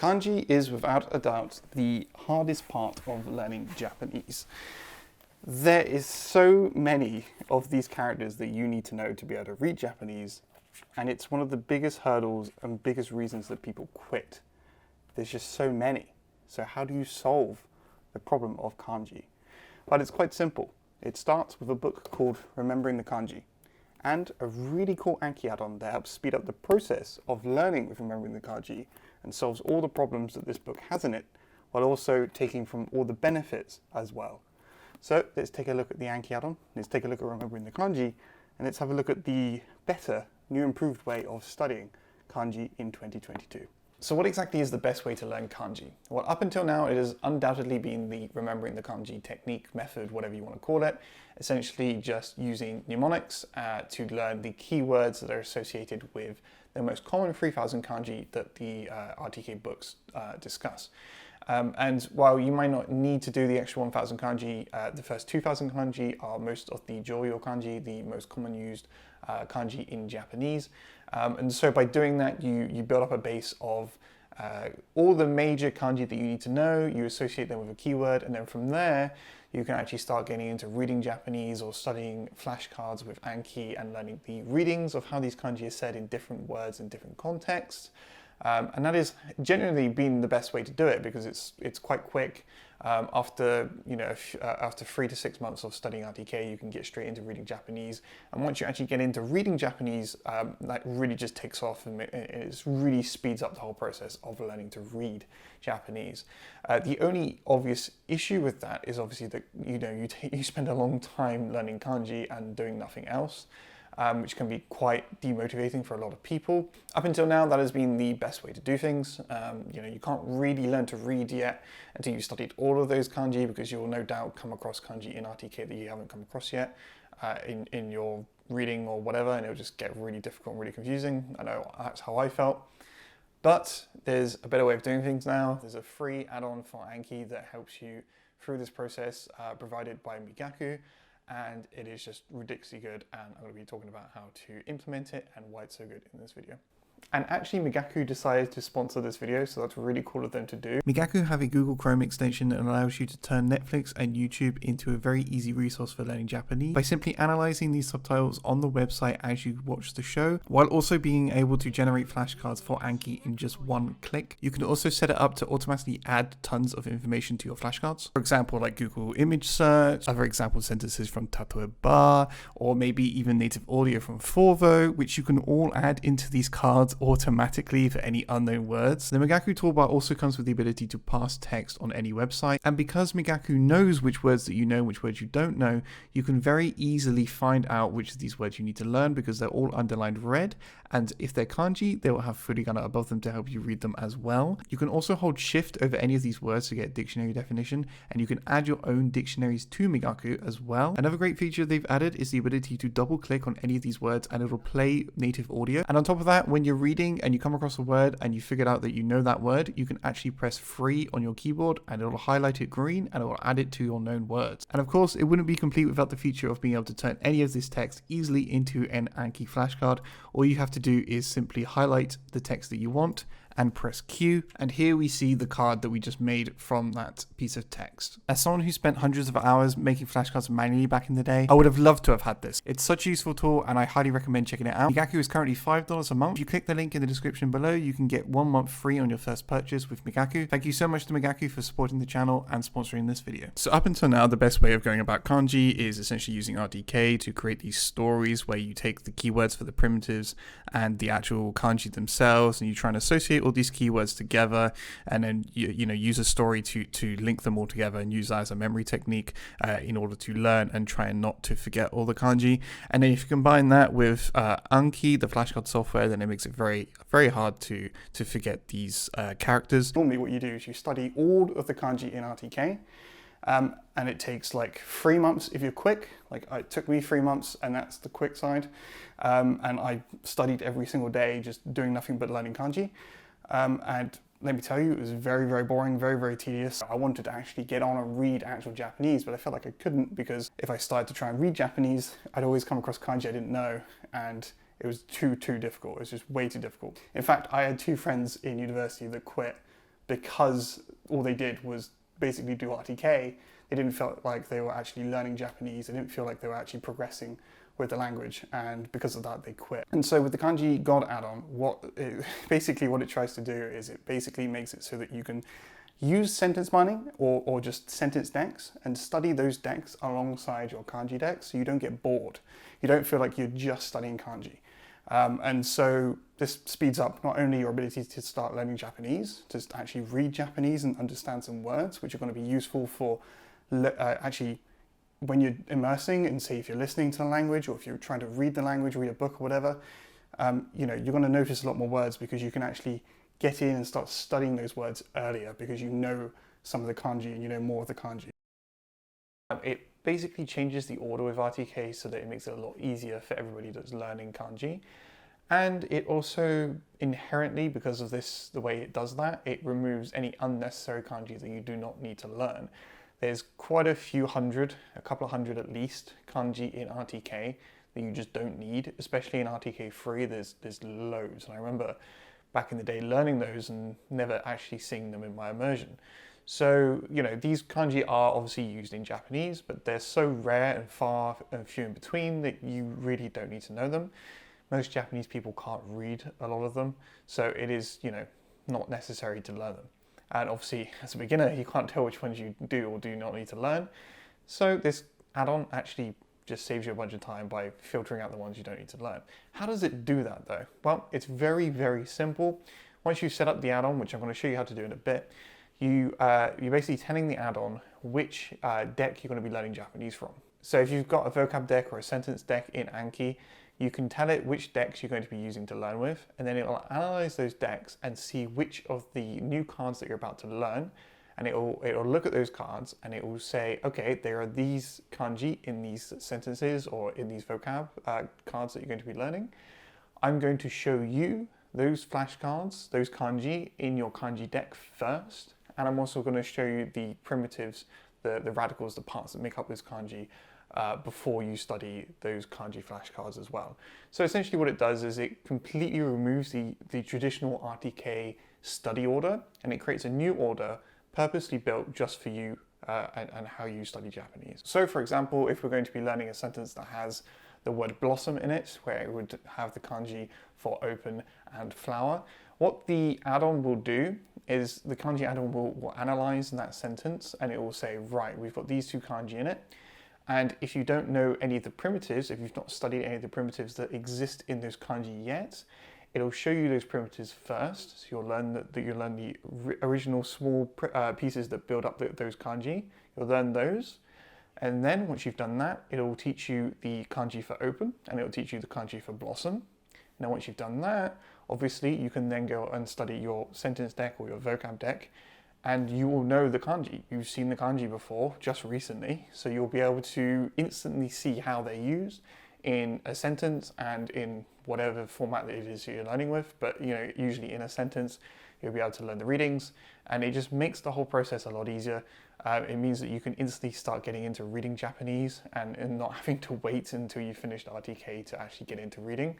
Kanji is without a doubt the hardest part of learning Japanese. There is so many of these characters that you need to know to be able to read Japanese, and it's one of the biggest hurdles and biggest reasons that people quit. There's just so many. So how do you solve the problem of kanji? But it's quite simple. It starts with a book called Remembering the Kanji, and a really cool Anki add-on that helps speed up the process of learning with Remembering the Kanji and solves all the problems that this book has in it, while also taking from all the benefits as well. So let's take a look at the Anki add-on, let's take a look at Remembering the Kanji, and let's have a look at the better, new improved way of studying kanji in 2022. So what exactly is the best way to learn kanji? Well, up until now, it has undoubtedly been the Remembering the Kanji technique, method, whatever you want to call it, essentially just using mnemonics to learn the keywords that are associated with the most common 3,000 kanji that the RTK books discuss. And while you might not need to do the extra 1,000 kanji, the first 2,000 kanji are most of the Joyo kanji, the most common used kanji in Japanese. And so by doing that, you build up a base of all the major kanji that you need to know, you associate them with a keyword, and then from there, you can actually start getting into reading Japanese or studying flashcards with Anki and learning the readings of how these kanji are said in different words in different contexts. And that is generally been the best way to do it because it's quite quick. After 3 to 6 months of studying RTK, you can get straight into reading Japanese. And once you actually get into reading Japanese, that really just takes off and it really speeds up the whole process of learning to read Japanese. The only obvious issue with that is obviously that you spend a long time learning kanji and doing nothing else. Which can be quite demotivating for a lot of people. Up until now, that has been the best way to do things. You can't really learn to read yet until you've studied all of those kanji, because you will no doubt come across kanji in RTK that you haven't come across yet in your reading or whatever, and it'll just get really difficult and really confusing. I know that's how I felt. But there's a better way of doing things now. There's a free add-on for Anki that helps you through this process, provided by Migaku. And it is just ridiculously good, and I'm going to be talking about how to implement it and why it's so good in this video. And actually Migaku decided to sponsor this video, so that's really cool of them to do. Migaku have a Google Chrome extension that allows you to turn Netflix and YouTube into a very easy resource for learning Japanese by simply analyzing these subtitles on the website as you watch the show, while also being able to generate flashcards for Anki in just one click. You can also set it up to automatically add tons of information to your flashcards. For example, like Google image search, other example sentences from Tatoeba, or maybe even native audio from Forvo, which you can all add into these cards automatically for any unknown words. The Migaku toolbar also comes with the ability to pass text on any website, and because Migaku knows which words that you know and which words you don't know, you can very easily find out which of these words you need to learn because they're all underlined red, and if they're kanji, they will have furigana above them to help you read them as well. You can also hold shift over any of these words to get a dictionary definition, and you can add your own dictionaries to Migaku as well. Another great feature they've added is the ability to double click on any of these words and it'll play native audio. And on top of that, when you're reading and you come across a word and you figured out that you know that word, you can actually press free on your keyboard and it'll highlight it green and it will add it to your known words. And of course, it wouldn't be complete without the feature of being able to turn any of this text easily into an Anki flashcard. All you have to do is simply highlight the text that you want and press Q, and here we see the card that we just made from that piece of text. As someone who spent hundreds of hours making flashcards manually back in the day, I would have loved to have had this. It's such a useful tool and I highly recommend checking it out. Migaku is currently $5 a month. If you click the link in the description below, you can get 1 month free on your first purchase with Migaku. Thank you so much to Migaku for supporting the channel and sponsoring this video. So up until now, the best way of going about kanji is essentially using RTK to create these stories where you take the keywords for the primitives and the actual kanji themselves, and you try and associate all these keywords together, and then you use a story to link them all together and use that as a memory technique in order to learn and try and not to forget all the kanji. And then if you combine that with Anki, the flashcard software, then it makes it very, very hard to forget these characters. Normally what you do is you study all of the kanji in RTK, and it takes like 3 months if you're quick. Like it took me 3 months, and that's the quick side. And I studied every single day, just doing nothing but learning kanji. And let me tell you, it was very, very boring, very, very tedious. I wanted to actually get on and read actual Japanese, but I felt like I couldn't because if I started to try and read Japanese, I'd always come across kanji I didn't know, and it was too difficult. It was just way too difficult. In fact, I had 2 friends in university that quit because all they did was basically do RTK, they didn't feel like they were actually learning Japanese. They didn't feel like they were actually progressing with the language, and because of that, they quit. And so with the Kanji God add-on, basically what it tries to do is it basically makes it so that you can use sentence mining or just sentence decks and study those decks alongside your kanji decks so you don't get bored. You don't feel like you're just studying kanji. And so this speeds up not only your ability to start learning Japanese, to actually read Japanese and understand some words, which are going to be useful for actually when you're immersing, and say if you're listening to the language or if you're trying to read the language, read a book or whatever, you're going to notice a lot more words because you can actually get in and start studying those words earlier because you know some of the kanji and you know more of the kanji. It basically changes the order with RTK so that it makes it a lot easier for everybody that's learning kanji. And it also inherently, because of this, the way it does that, it removes any unnecessary kanji that you do not need to learn. There's quite a few hundred, a couple of hundred at least, kanji in RTK that you just don't need, especially in RTK 3, there's loads. And I remember back in the day learning those and never actually seeing them in my immersion. So, these kanji are obviously used in Japanese, but they're so rare and far and few in between that you really don't need to know them. Most Japanese people can't read a lot of them, so it is, not necessary to learn them. And obviously, as a beginner, you can't tell which ones you do or do not need to learn. So this add-on actually just saves you a bunch of time by filtering out the ones you don't need to learn. How does it do that though? Well, it's very, very simple. Once you set up the add-on, which I'm going to show you how to do in a bit, you're basically telling the add-on which deck you're going to be learning Japanese from. So if you've got a vocab deck or a sentence deck in Anki, you can tell it which decks you're going to be using to learn with, and then it'll analyze those decks and see which of the new cards that you're about to learn, and it'll look at those cards and it will say, okay, there are these kanji in these sentences or in these vocab cards that you're going to be learning. I'm going to show you those flashcards, those kanji in your kanji deck first, and I'm also going to show you the primitives, the radicals, the parts that make up this kanji before you study those kanji flashcards as well. So essentially what it does is it completely removes the traditional RTK study order, and it creates a new order purposely built just for you and how you study Japanese. So for example, if we're going to be learning a sentence that has the word blossom in it, where it would have the kanji for open and flower, what the add-on will do is the kanji add-on will analyze that sentence, and it will say, right, we've got these two kanji in it. And if you don't know any of the primitives, if you've not studied any of the primitives that exist in those kanji yet, it'll show you those primitives first. So you'll learn the original small pieces that build up those kanji. You'll learn those. And then once you've done that, it'll teach you the kanji for open, and it'll teach you the kanji for blossom. Now once you've done that, obviously you can then go and study your sentence deck or your vocab deck, and you will know the kanji. You've seen the kanji before, just recently, so you'll be able to instantly see how they're used in a sentence and in whatever format that it is you're learning with. But usually in a sentence, you'll be able to learn the readings, and it just makes the whole process a lot easier. It means that you can instantly start getting into reading Japanese and not having to wait until you finished RTK to actually get into reading.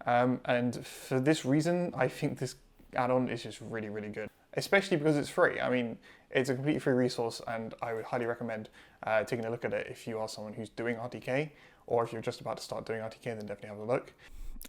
And for this reason, I think this add-on is just really, really good, especially because it's free. I mean, it's a completely free resource, and I would highly recommend taking a look at it if you are someone who's doing RTK, or if you're just about to start doing RTK, then definitely have a look.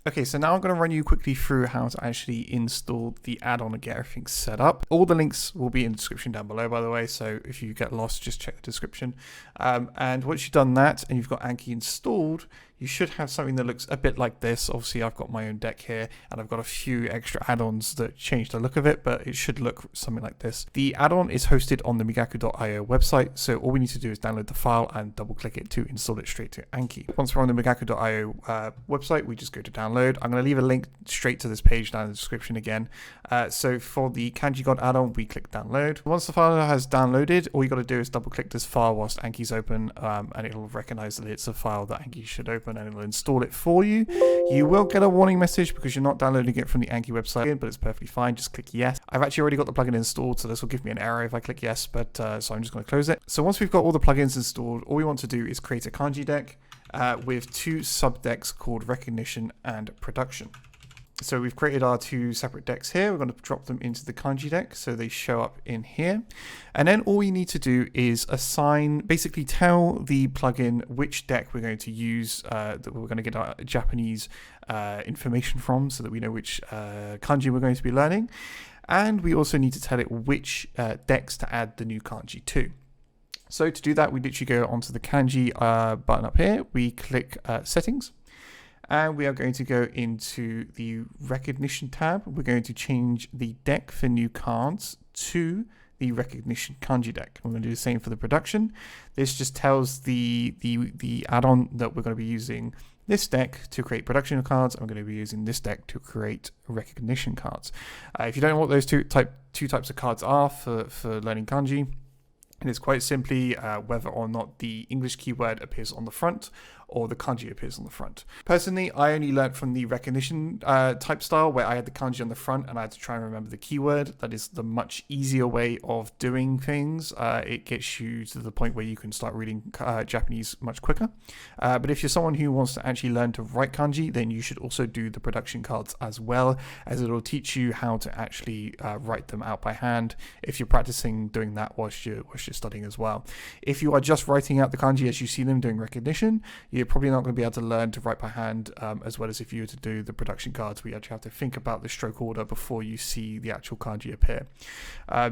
Okay, so now I'm going to run you quickly through how to actually install the add-on and get everything set up. All the links will be in the description down below, by the way, so if you get lost, just check the description. And once you've done that and you've got Anki installed, you should have something that looks a bit like this. Obviously, I've got my own deck here, and I've got a few extra add-ons that change the look of it, but it should look something like this. The add-on is hosted on the Migaku.io website, so all we need to do is download the file and double-click it to install it straight to Anki. Once we're on the Migaku.io website, we just go to download. I'm going to leave a link straight to this page down in the description again. So for the Kanji God add-on, we click download. Once the file has downloaded, all you got to do is double-click this file whilst Anki's open, and it'll recognize that it's a file that Anki should open, and it'll install it for you. You will get a warning message because you're not downloading it from the Anki website, but it's perfectly fine. Just click yes. I've actually already got the plugin installed, so this will give me an error if I click yes, but so I'm just going to close it. So once we've got all the plugins installed, all we want to do is create a kanji deck with two sub decks called recognition and production. So we've created our two separate decks here. We're going to drop them into the kanji deck so they show up in here. And then all we need to do is assign, basically tell the plugin which deck we're going to use, that we're going to get our Japanese information from so that we know which kanji we're going to be learning. And we also need to tell it which decks to add the new kanji to. So to do that, we literally go onto the kanji button up here. We click settings. And we are going to go into the recognition tab. We're going to change the deck for new cards to the recognition kanji deck. We're going to do the same for the production. This just tells the add-on that we're going to be using this deck to create production cards, and we're going to be using this deck to create recognition cards. If you don't know what those two types of cards are for learning kanji, and it's quite simply whether or not the English keyword appears on the front or the kanji appears on the front. Personally, I only learned from the recognition type style where I had the kanji on the front and I had to try and remember the keyword. That is the much easier way of doing things. It gets you to the point where you can start reading Japanese much quicker. But if you're someone who wants to actually learn to write kanji, then you should also do the production cards as well, as it'll teach you how to actually write them out by hand if you're practicing doing that whilst you're studying as well. If you are just writing out the kanji as you see them doing recognition, you're probably not going to be able to learn to write by hand as well as if you were to do the production cards. We actually have to think about the stroke order before you see the actual kanji appear.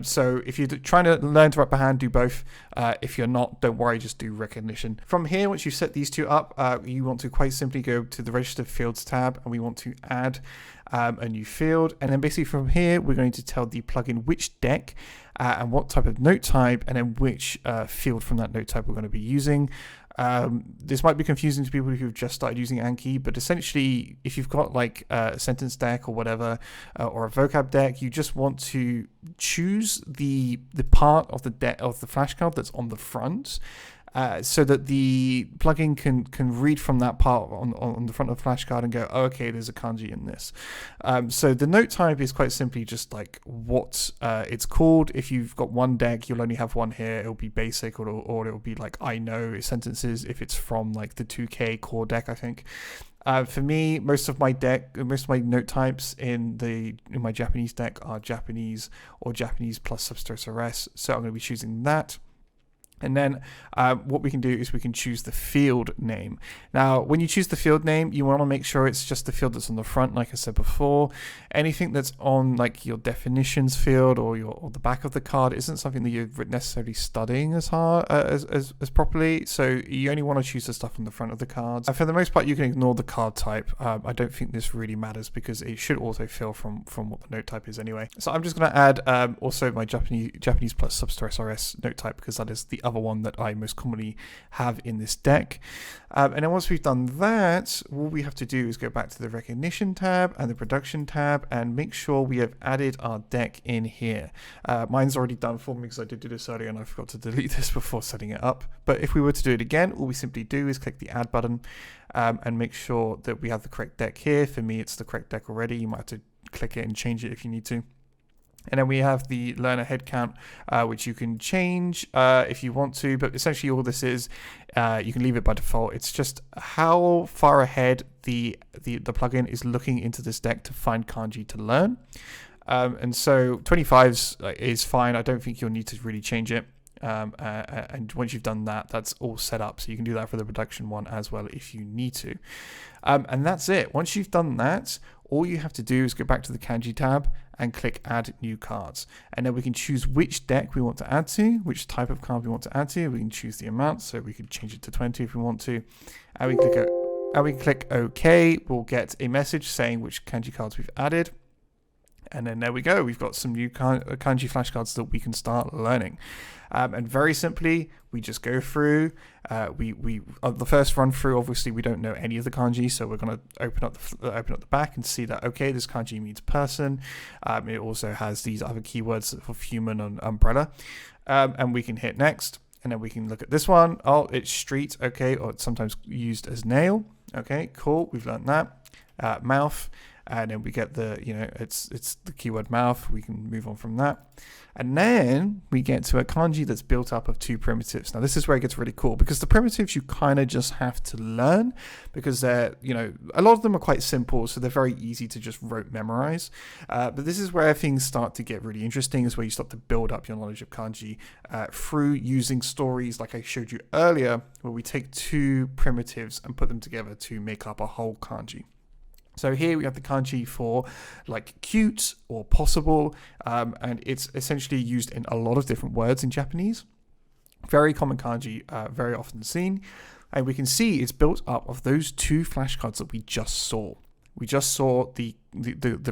So if you're trying to learn to write by hand, do both. If you're not, don't worry, just do recognition. From here, once you've set these two up, you want to quite simply go to the registered fields tab, and we want to add a new field. And then basically from here, we're going to tell the plugin which deck and what type of note type, and then which field from that note type we're going to be using. This might be confusing to people who've just started using Anki, but essentially if you've got like a sentence deck or whatever, or a vocab deck, you just want to choose the part of the deck of the flashcard that's on the front, so that the plugin can read from that part on the front of the flashcard and go, oh, okay, there's a kanji in this. So the note type is quite simply just like what it's called. If you've got one deck, you'll only have one here. It'll be basic, or it'll be like I know sentences if it's from like the 2K core deck, I think. For me, most of my note types in my Japanese deck are Japanese or Japanese plus substress RS. So I'm going to be choosing that. And then what we can do is we can choose the field name. Now, when you choose the field name, you want to make sure it's just the field that's on the front, like I said before. Anything that's on like your definitions field or the back of the card isn't something that you're necessarily studying as hard as properly. So you only want to choose the stuff on the front of the cards. For the most part, you can ignore the card type. I don't think this really matters because it should autofill from what the note type is anyway. So I'm just going to add also my Japanese plus substress RS note type, because that is the other one that I most commonly have in this deck. And then once we've done that, all we have to do is go back to the recognition tab and the production tab and make sure we have added our deck in here. Mine's already done for me because I did do this earlier and I forgot to delete this before setting it up. But if we were to do it again, all we simply do is click the add button and make sure that we have the correct deck here. For me, it's the correct deck already. You might have to click it and change it if you need to. And then we have the learner head count, which you can change if you want to. But essentially all this is, you can leave it by default. It's just how far ahead the plugin is looking into this deck to find kanji to learn. And so 25 is fine. I don't think you'll need to really change it. And once you've done that, that's all set up. So you can do that for the production one as well if you need to. And that's it. Once you've done that, all you have to do is go back to the kanji tab and click add new cards. And then we can choose which deck we want to add to, which type of card we want to add to. We can choose the amount, so we could change it to 20 if we want to. And we click OK. We'll get a message saying which kanji cards we've added. And then there we go. We've got some new kanji flashcards that we can start learning. And very simply, we just go through. The first run through, obviously, we don't know any of the kanji, so we're going to open up the back and see that, okay, this kanji means person. It also has these other keywords of human and umbrella. And we can hit next. And then we can look at this one. Oh, it's street. Okay. Or it's sometimes used as nail. Okay, cool. We've learned that. Mouth. and then we get the, it's the keyword mouth. We can move on from that. And then we get to a kanji that's built up of 2 primitives. Now, this is where it gets really cool, because the primitives you kind of just have to learn, because they're, a lot of them are quite simple, so they're very easy to just rote memorize. But this is where things start to get really interesting, is where you start to build up your knowledge of kanji through using stories like I showed you earlier, where we take 2 primitives and put them together to make up a whole kanji. So here we have the kanji for like cute or possible, and it's essentially used in a lot of different words in Japanese. Very common kanji, very often seen. And we can see it's built up of those 2 flashcards that we just saw. We just saw the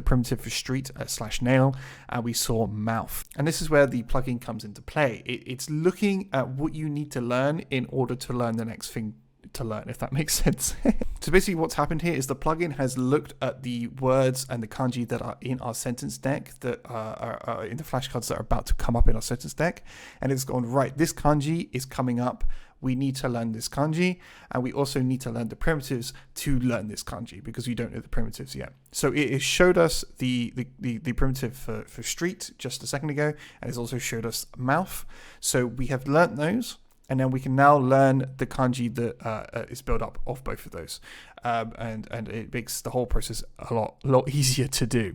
primitive for street / nail, and we saw mouth. And this is where the plugin comes into play. It's looking at what you need to learn in order to learn the next thing to learn, if that makes sense. So basically what's happened here is the plugin has looked at the words and the kanji that are in our sentence deck, that are in the flashcards that are about to come up in our sentence deck, and it's gone, right, this kanji is coming up, we need to learn this kanji, and we also need to learn the primitives to learn this kanji, because we don't know the primitives yet. So it showed us the primitive for street just a second ago, and it's also showed us mouth. So we have learnt those, and then we can now learn the kanji that is built up of both of those. And it makes the whole process a lot easier to do.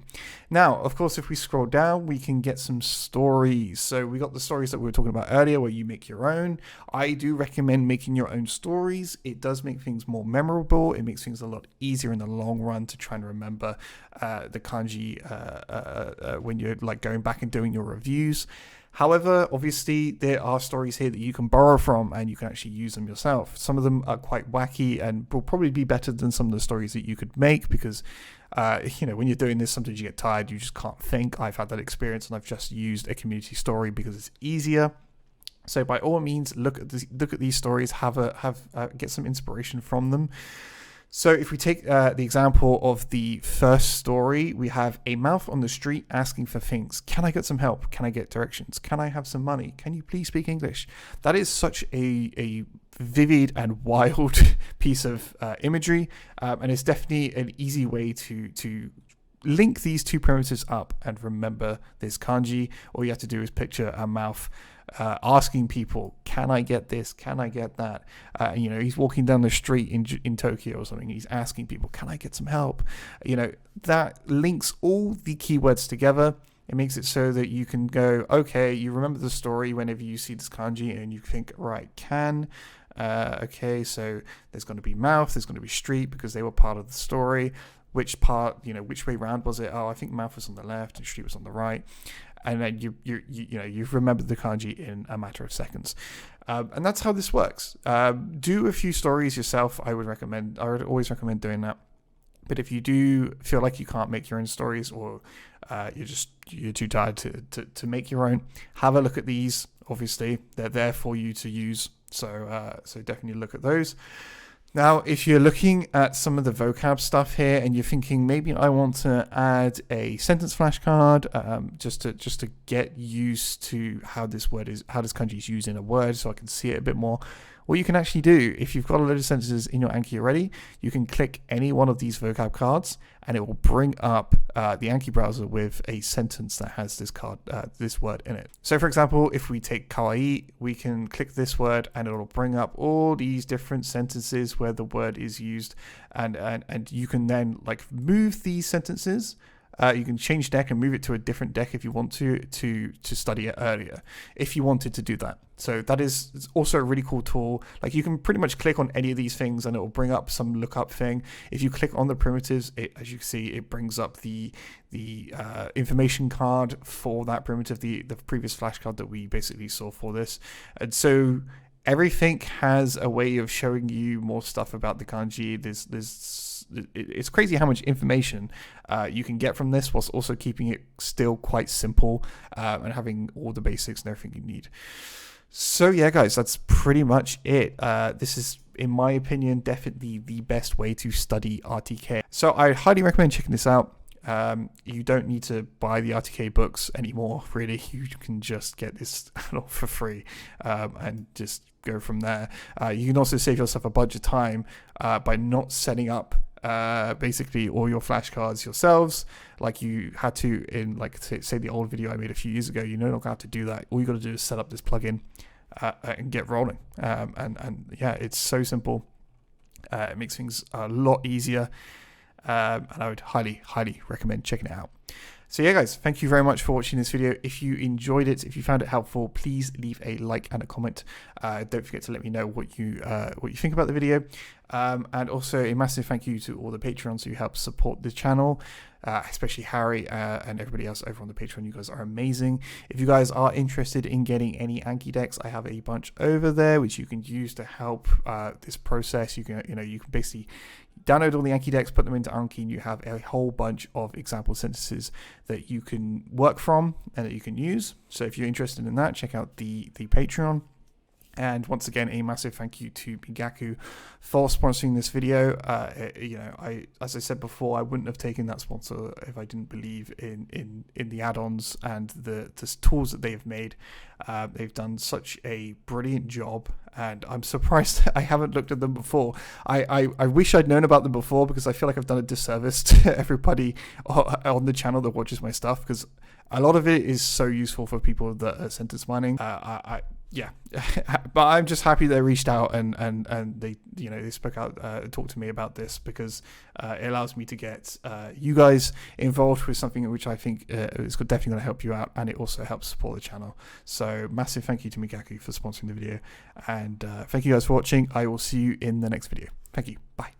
Now, of course, if we scroll down, we can get some stories. So we got the stories that we were talking about earlier, where you make your own. I do recommend making your own stories. It does make things more memorable. It makes things a lot easier in the long run to try and remember the kanji when you're like going back and doing your reviews. However, obviously, there are stories here that you can borrow from, and you can actually use them yourself. Some of them are quite wacky and will probably be better than some of the stories that you could make, because, when you're doing this, sometimes you get tired, you just can't think. I've had that experience, and I've just used a community story because it's easier. So by all means, look at these stories, get some inspiration from them. So if we take the example of the first story, we have a mouth on the street asking for things. Can I get some help? Can I get directions? Can I have some money? Can you please speak English? That is such a vivid and wild piece of imagery, and it's definitely an easy way to link these 2 primitives up and remember this kanji. All you have to do is picture a mouth asking people, can I get this? Can I get that? He's walking down the street in Tokyo or something. He's asking people, can I get some help? That links all the keywords together. It makes it so that you can go, okay, you remember the story whenever you see this kanji, and you think, right, okay, so there's going to be mouth, there's going to be street, because they were part of the story. Which part, which way round was it? Oh, I think mouth was on the left and street was on the right. And then you've remembered the kanji in a matter of seconds. And that's how this works. Do a few stories yourself. I would always recommend doing that. But if you do feel like you can't make your own stories, or you're too tired to make your own, have a look at these. Obviously, they're there for you to use. So definitely look at those. Now, if you're looking at some of the vocab stuff here, and you're thinking, maybe I want to add a sentence flashcard, just to get used to how this kanji is used in a word, so I can see it a bit more. What you can actually do, if you've got a load of sentences in your Anki already, you can click any one of these vocab cards, and it will bring up the Anki browser with a sentence that has this word in it. So, for example, if we take kawaii, we can click this word, and it will bring up all these different sentences where the word is used, and you can then move these sentences. You can change deck and move it to a different deck if you want to study it earlier, if you wanted to do that. So it's also a really cool tool. You can pretty much click on any of these things and it will bring up some lookup thing. If you click on the primitives, as you can see, it brings up the information card for that primitive, the previous flashcard that we basically saw for this. And so everything has a way of showing you more stuff about the kanji. It's crazy how much information you can get from this, whilst also keeping it still quite simple, and having all the basics and everything you need. So yeah, guys, that's pretty much it. This is, in my opinion, definitely the best way to study RTK. So I highly recommend checking this out. You don't need to buy the RTK books anymore, really. You can just get this for free, and just go from there. You can also save yourself a bunch of time by not setting up basically all your flashcards yourselves, like you had to in, like, say the old video I made a few years ago. You no longer have to do that. All you got to do is set up this plugin and get rolling. And yeah, it's so simple. It makes things a lot easier, and I would highly recommend checking it out. So yeah, guys, thank you very much for watching this video. If you enjoyed it, if you found it helpful, please leave a like and a comment. Don't forget to let me know what you think about the video. And also a massive thank you to all the Patreons who help support the channel, especially Harry and everybody else over on the Patreon. You guys are amazing. If you guys are interested in getting any Anki decks, I have a bunch over there which you can use to help this process. You can basically download all the Anki decks, put them into Anki, and you have a whole bunch of example sentences that you can work from and that you can use. So if you're interested in that, check out the Patreon. And once again, a massive thank you to Migaku for sponsoring this video. As I said before, I wouldn't have taken that sponsor if I didn't believe in the add-ons and the tools that they've made. They've done such a brilliant job, and I'm surprised I haven't looked at them before. I wish I'd known about them before, because I feel like I've done a disservice to everybody on the channel that watches my stuff, because a lot of it is so useful for people that are sentence mining. Yeah, but I'm just happy they reached out and they they spoke out, talked to me about this, because it allows me to get you guys involved with something which I think is definitely going to help you out, and it also helps support the channel. So massive thank you to Migaku for sponsoring the video, and thank you guys for watching. I will see you in the next video. Thank you. Bye.